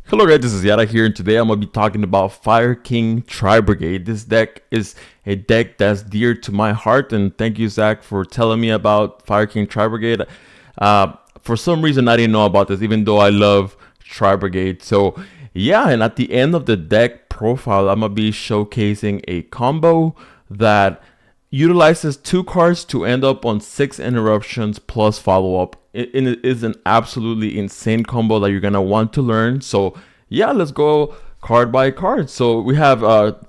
Hello guys, this is Yara here, and today I'm going to be talking about Fire King TRI-BRIGADE. This deck is a deck that's dear to my heart, and thank you, Zach, for telling me about Fire King TRI-BRIGADE. For some reason, I didn't know about this, even though I love TRI-BRIGADE. So yeah, and at the end of the deck profile, I'm going to be showcasing a combo that utilizes 2 cards to end up on 6 interruptions plus follow-up. It is an absolutely insane combo that you're gonna want to learn. So yeah, let's go card by card. So we have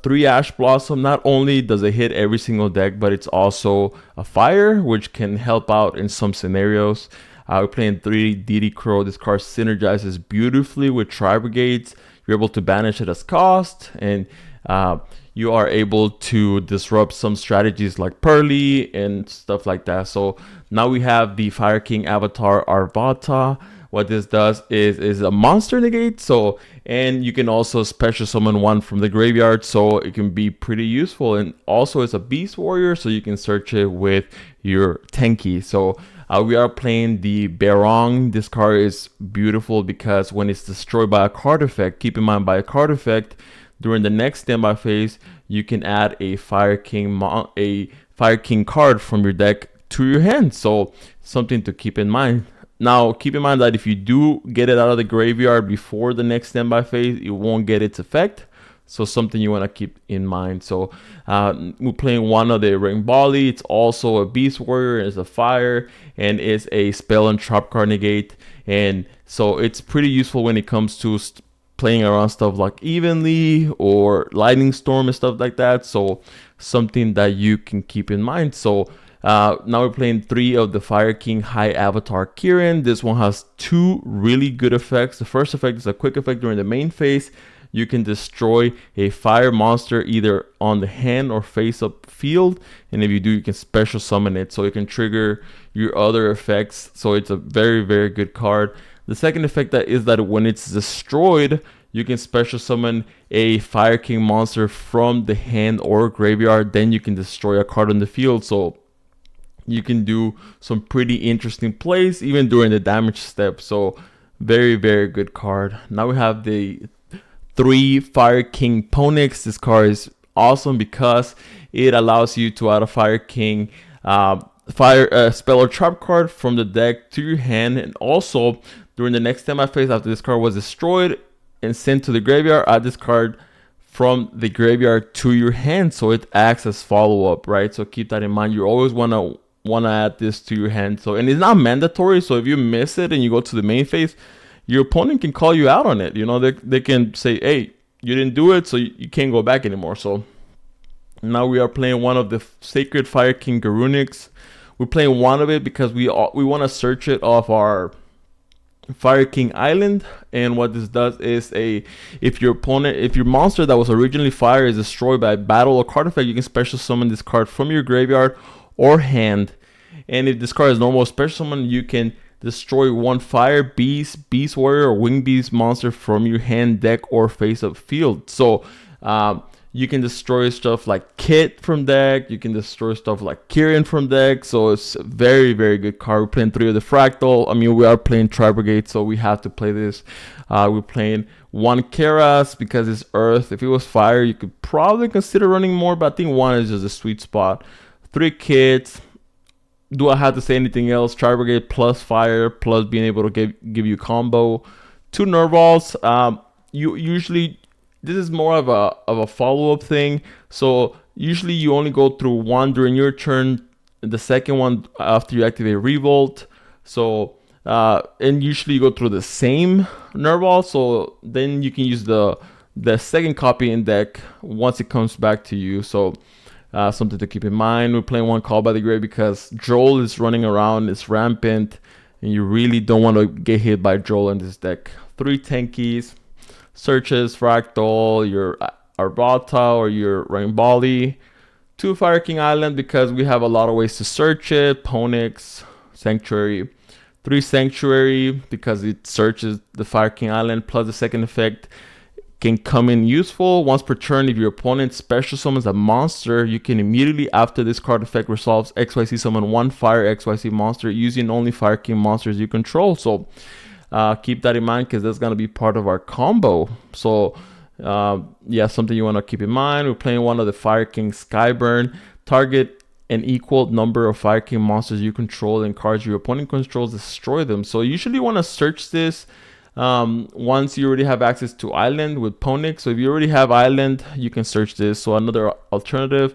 3 Ash Blossom. Not only does it hit every single deck, but it's also a fire, which can help out in some scenarios. We're playing 3 DD Crow. This card synergizes beautifully with TRI-BRIGADEs. You're able to banish it as cost, and you are able to disrupt some strategies like Pearly and stuff like that. So now we have the Fire King avatar Arvata. What this does is a monster negate. So, and you can also special summon one from the graveyard, so it can be pretty useful. And also it's a beast warrior, so you can search it with your Tenki. So we are playing the Barong. This card is beautiful because when it's destroyed by a card effect, keep in mind by a card effect, during the next standby phase, you can add a Fire King card from your deck to your hand. So something to keep in mind. Now, keep in mind that if you do get it out of the graveyard before the next standby phase, it won't get its effect. So something you want to keep in mind. So we're playing one of the Ring Bali. It's also a Beast Warrior. It's a fire and it's a spell and trap card negate. And so it's pretty useful when it comes to playing around stuff like Evenly or Lightning Storm and stuff like that. So something that you can keep in mind. So now we're playing 3 of the Fire King High Avatar Kirin. This one has 2 really good effects. The first effect is a quick effect during the main phase. You can destroy a fire monster either on the hand or face up field, and if you do, you can special summon it, so it can trigger your other effects. So it's a very, very good card. The second effect is that when it's destroyed, you can special summon a Fire King monster from the hand or graveyard. Then you can destroy a card on the field. So you can do some pretty interesting plays even during the damage step. So very, very good card. Now we have the 3 Fire King Ponix. This card is awesome because it allows you to add a Fire King spell or trap card from the deck to your hand, and also during the next standby phase after this card was destroyed and sent to the graveyard, add this card from the graveyard to your hand, so it acts as follow-up, right? So keep that in mind. You always wanna add this to your hand. So, and it's not mandatory. So if you miss it and you go to the main phase, your opponent can call you out on it. You know, they can say, hey, you didn't do it, so you can't go back anymore. So now we are playing one of the Sacred Fire King Garunix. We're playing one of it because we want to search it off our Fire King Island. And what this does is if your monster that was originally fire is destroyed by battle or card effect, you can special summon this card from your graveyard or hand. And if this card is normal special summon, you can destroy 1 fire beast, beast warrior, or wing beast monster from your hand, deck, or face up field. So you can destroy stuff like Kit from deck. You can destroy stuff like Kirin from deck. So it's a very, very good card. We're playing 3 of the Fractal. I mean, we are playing TRI-BRIGADE, so we have to play this. We're playing 1 Keras because it's Earth. If it was Fire, you could probably consider running more, but I think 1 is just a sweet spot. 3 Kits. Do I have to say anything else? TRI-BRIGADE plus fire plus being able to give you combo. 2 Nervals. You usually, this is more of a follow-up thing. So usually you only go through 1 during your turn. The second one after you activate Revolt. So and usually you go through the same Nerval. So then you can use the second copy in deck once it comes back to you. So something to keep in mind. We're playing 1 Call by the Grave because Joel is running around, it's rampant, and you really don't want to get hit by Joel in this deck. 3 Tenkies, Searches, Fractal, your Arvata or your Ring Bali. 2 Fire King Island because we have a lot of ways to search it. Ponix, Sanctuary. 3 Sanctuary because it searches the Fire King Island, plus the second effect can come in useful. Once per turn, if your opponent special summons a monster, you can immediately after this card effect resolves XYZ summon 1 fire XYZ monster using only Fire King monsters you control. So Keep that in mind because that's going to be part of our combo. So yeah, something you want to keep in mind. We're playing one of the Fire King Skyburn. Target an equal number of Fire King monsters you control and cards your opponent controls, destroy them. So you usually want to search this once you already have access to Island with Ponix. So if you already have Island, you can search this. So another alternative,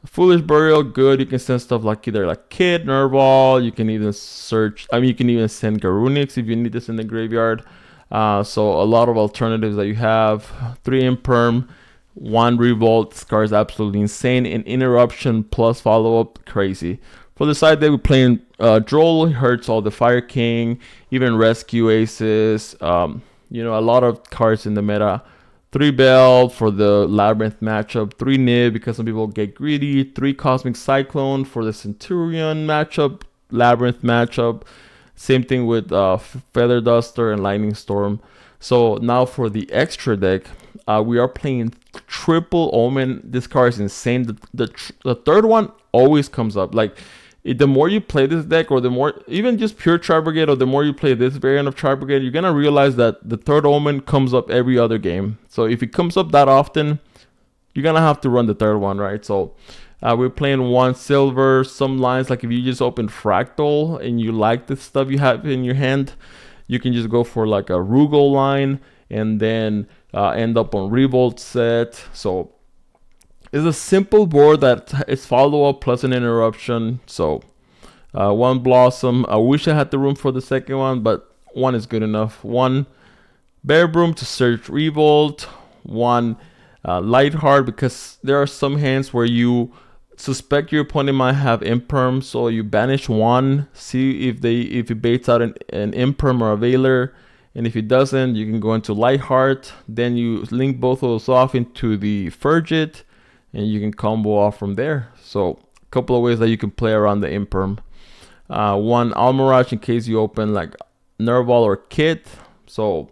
Foolish Burial, good. You can send stuff like either like Kid, Nerval. You can even search, I mean, you can even send Garunix if you need this in the graveyard. So a lot of alternatives that you have. 3 Imperm, 1 Revolt. This card is absolutely insane. An Interruption plus follow-up, crazy. For the side that we're playing Droll, hurts all the Fire King, even Rescue Aces. You know, a lot of cards in the meta. 3 Bell for the Labyrinth matchup. 3 Nib because some people get greedy. 3 Cosmic Cyclone for the Centurion matchup, Labyrinth matchup. Same thing with Feather Duster and Lightning Storm. So now for the extra deck, we are playing Triple Omen. This card is insane. The third one always comes up. Like, the more you play this deck, or the more, even just pure Tri-Brigade, or the more you play this variant of Tri-Brigade, you're going to realize that the third Omen comes up every other game. So if it comes up that often, you're going to have to run the third one, right? So we're playing 1 silver, some lines, like if you just open Fractal and you like the stuff you have in your hand, you can just go for like a Rugal line and then end up on Revolt set. So it's a simple board that is follow-up plus an interruption. So 1 Blossom. I wish I had the room for the second one, but 1 is good enough. 1 Bear Broom to search Revolt. 1 Lightheart, because there are some hands where you suspect your opponent might have Imperm, so you banish 1, see if it baits out an Imperm or a Veiler, and if it doesn't, you can go into Lightheart. Then you link both of those off into the Furgit, and you can combo off from there. So a couple of ways that you can play around the Imperm. 1 Almirage in case you open like Nerval or Kit. So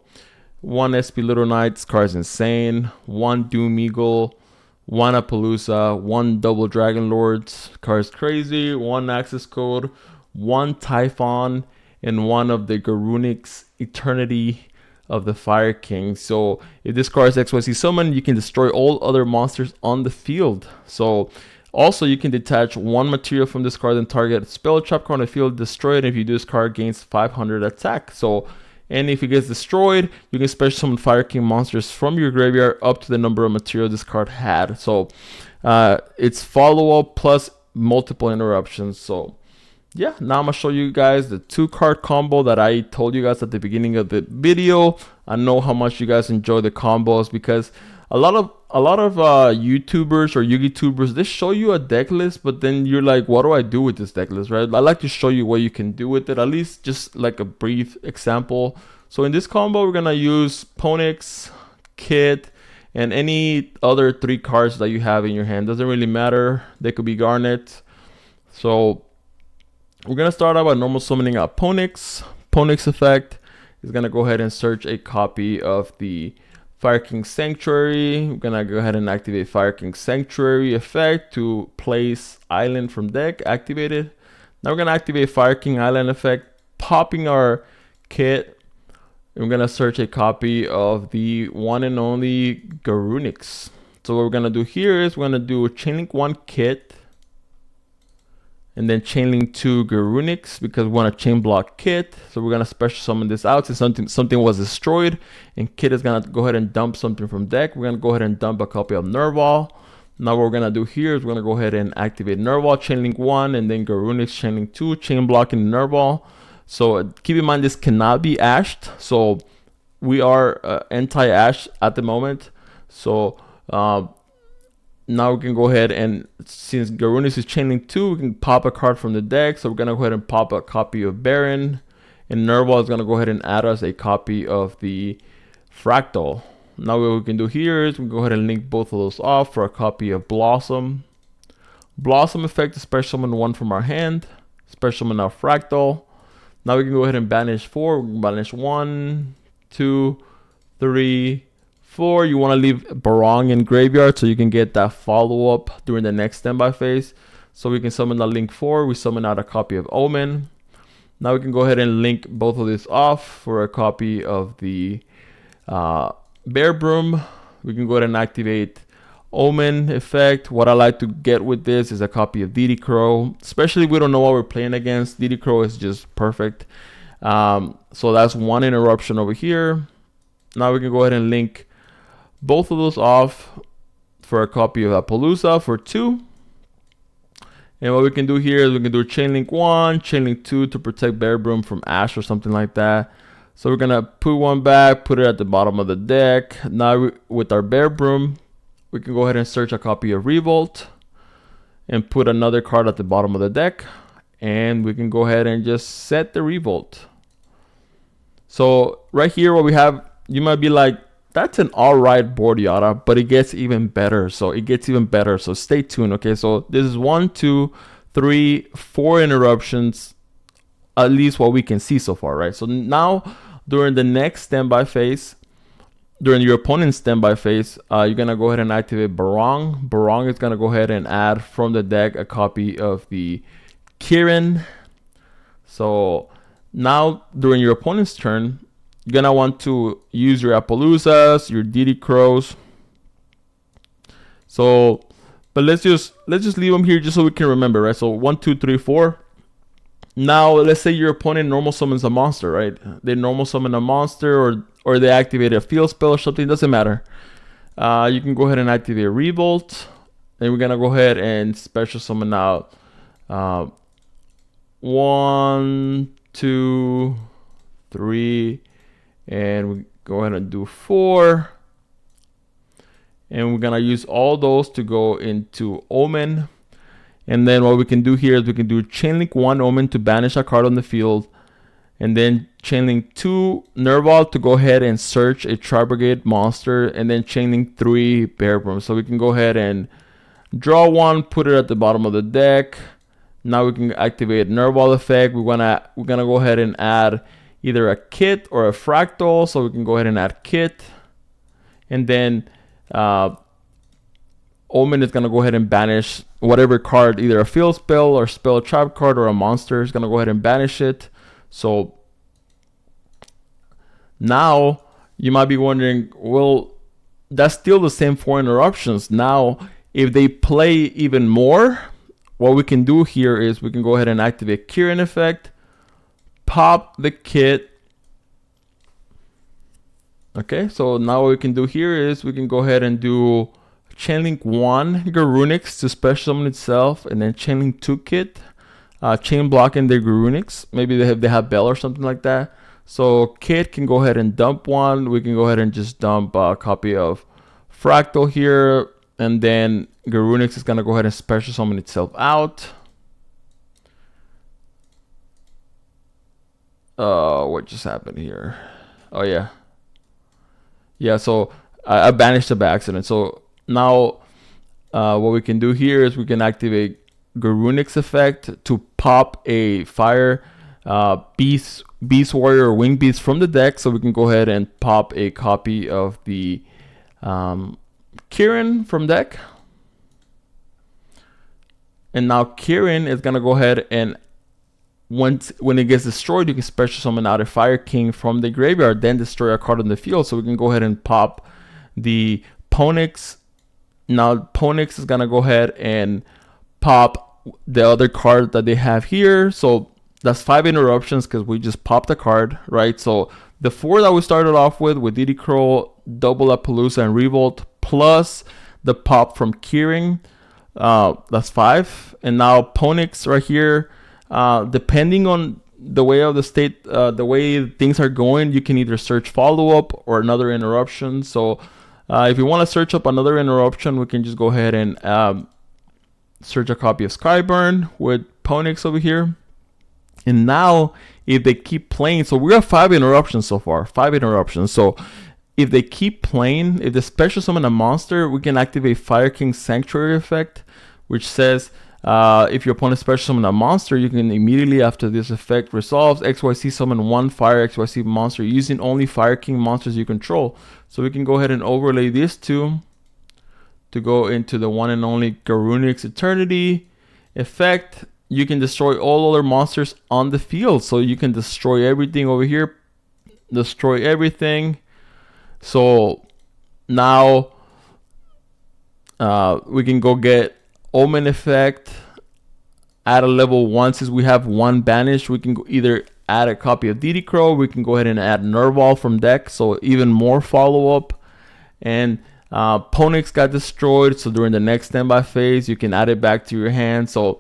1 SP Little Knights, card's insane. 1 Doom Eagle, 1 Appaloosa, 1 Double Dragon Lords, card's crazy. 1 Access Code, 1 Typhon, and 1 of the Garunix Eternity of the Fire King. So if this card is XYZ summon, you can destroy all other monsters on the field. So also you can detach 1 material from this card and target spell trap card on the field, destroy it. If you do, this card gains 500 attack. So, and if it gets destroyed, you can special summon Fire King monsters from your graveyard up to the number of material this card had. So it's follow-up plus multiple interruptions. So yeah, now I'm gonna show you guys the 2-card combo that I told you guys at the beginning of the video. I know how much you guys enjoy the combos, because a lot of YouTubers or Yugi-tubers, they show you a deck list, but then you're like, what do I do with this deck list, right? I like to show you what you can do with it, at least just like a brief example. So in this combo, we're gonna use Ponix, Kit, and any other 3 cards that you have in your hand. Doesn't really matter. They could be Garnet. So we're going to start out by normal summoning a Ponix. Ponix effect is going to go ahead and search a copy of the Fire King Sanctuary. We're going to go ahead and activate Fire King Sanctuary effect to place Island from deck. Activated. Now we're going to activate Fire King Island effect, popping our Kit. And we're going to search a copy of the one and only Garunix. So what we're going to do here is we're going to do Chainlink 1 Kit, and then Chainlink 2 Garunix, because we want to chain block Kit. So we're going to special summon this out since something was destroyed, and Kit is going to go ahead and dump something from deck. We're going to go ahead and dump a copy of Nerval. Now what we're going to do here is we're going to go ahead and activate Nerval, Chainlink 1, and then Garunix, Chainlink 2, chain blocking Nerval. So keep in mind, this cannot be ashed. So we are anti-ash at the moment. So now we can go ahead and, since Garunix is Chainlink 2, we can pop a card from the deck. So we're going to go ahead and pop a copy of Baron. And Nerval is going to go ahead and add us a copy of the Fractal. Now what we can do here is we can go ahead and link both of those off for a copy of Blossom. Blossom effect is special summon 1 from our hand. Special summon our Fractal. Now we can go ahead and banish 4. We can banish 1, 2, 3, 4. You want to leave Barong in graveyard so you can get that follow-up during the next standby phase. So we can summon that link 4. We summon out a copy of Omen. Now we can go ahead and link both of these off for a copy of the Bear Broom. We can go ahead and activate Omen effect. What I like to get with this is a copy of DD Crow, especially if we don't know what we're playing against. DD Crow is just perfect. So that's one interruption over here. Now we can go ahead and link both of those off for a copy of Appaloosa for 2. And what we can do here is we can do chain link 1, chain link 2 to protect Bear Broom from Ash or something like that. So we're gonna put one back, put it at the bottom of the deck. Now with our Bear Broom, we can go ahead and search a copy of Revolt and put another card at the bottom of the deck. And we can go ahead and just set the Revolt. So right here what we have, you might be like, that's an alright board, Yada, but it gets even better. So stay tuned. Okay, so this is 1, 2, 3, 4 interruptions, at least what we can see so far, right? So now during the next standby phase, during your opponent's standby phase, you're gonna go ahead and activate Barong. Barong is gonna go ahead and add from the deck a copy of the Kirin. So now during your opponent's turn, you're gonna want to use your Appaloosas, your DD Crows. So, but let's just leave them here just so we can remember, right? So 1, 2, 3, 4. Now let's say your opponent normal summons a monster, right? They normal summon a monster, or they activate a field spell or something. Doesn't matter. You can go ahead and activate Revolt, and we're gonna go ahead and special summon out 1, 2, 3. And we go ahead and do 4. And we're gonna use all those to go into Omen. And then what we can do here is we can do Chainlink 1 Omen to banish a card on the field. And then Chainlink 2 Nerval to go ahead and search a Tri-Brigade monster. And then Chainlink 3 Bear Broom. So we can go ahead and draw one, put it at the bottom of the deck. Now we can activate Nerval effect. We're gonna go ahead and add either a kit or a fractal, so we can go ahead and add kit, and then Omen is gonna go ahead and banish whatever card, either a field spell or spell trap card or a monster is gonna go ahead and banish it. So now you might be wondering, well, that's still the same 4 interruptions. Now if they play even more, what we can do here is we can go ahead and activate Kirin effect, pop the kit. Okay, so now what we can do here is we can go ahead and do Chainlink 1 Garunix to special summon itself, and then Chainlink 2 kit, chain blocking the Garunix. Maybe they have Bell or something like that. So kit can go ahead and dump one. We can go ahead and just dump a copy of Fractal here, and then Garunix is gonna go ahead and special summon itself out. What just happened here? Oh yeah, so I banished it by accident. So now what we can do here is we can activate Garunix effect to pop a fire beast warrior or wing beast from the deck. So we can go ahead and pop a copy of the Kirin from deck, and now Kirin is gonna go ahead and when it gets destroyed, you can special summon out a Fire King from the graveyard, then destroy a card on the field. So we can go ahead and pop the Ponix. Now Ponix is gonna go ahead and pop the other card that they have here. So that's 5 interruptions because we just popped a card, right? So the 4 that we started off with DD Crow, double Appaloosa, and Revolt, plus the pop from Kirin, that's 5. And now Ponix right here, depending on the way of the state, the way things are going, you can either search follow-up or another interruption. So if you want to search up another interruption, we can just go ahead and search a copy of Skyburn with Ponix over here. And now if they keep playing, so we have 5 interruptions so far, 5 interruptions. So if they keep playing, if they special summon a monster, we can activate Fire King Sanctuary effect, which says if your opponent special summon a monster, you can immediately after this effect resolves, XYZ summon 1 fire XYZ monster using only Fire King monsters you control. So we can go ahead and overlay these 2 to go into the one and only Garunix Eternity effect. you can destroy all other monsters on the field. So you can destroy everything over here, destroy everything. So now we can go get Omen Effect, add a level 1. Since we have 1 banished, we can either add a copy of DD Crow, we can go ahead and add Nerval from deck, so even more follow-up. And Ponix got destroyed, so during the next standby phase, you can add it back to your hand. So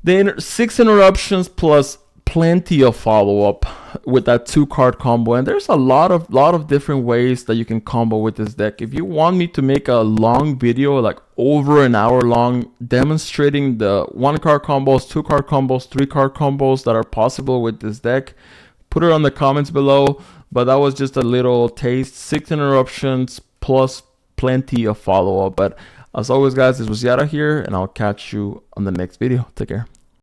the 6 interruptions plus plenty of follow-up with that 2-card combo, and there's a lot of different ways that you can combo with this deck. If you want me to make a long video, like over an hour long, demonstrating the 1-card combos, 2-card combos, 3-card combos that are possible with this deck, put it on the comments below. But that was just a little taste. 6 interruptions plus plenty of follow-up. But as always, guys, this was Yara here, and I'll catch you on the next video. Take care.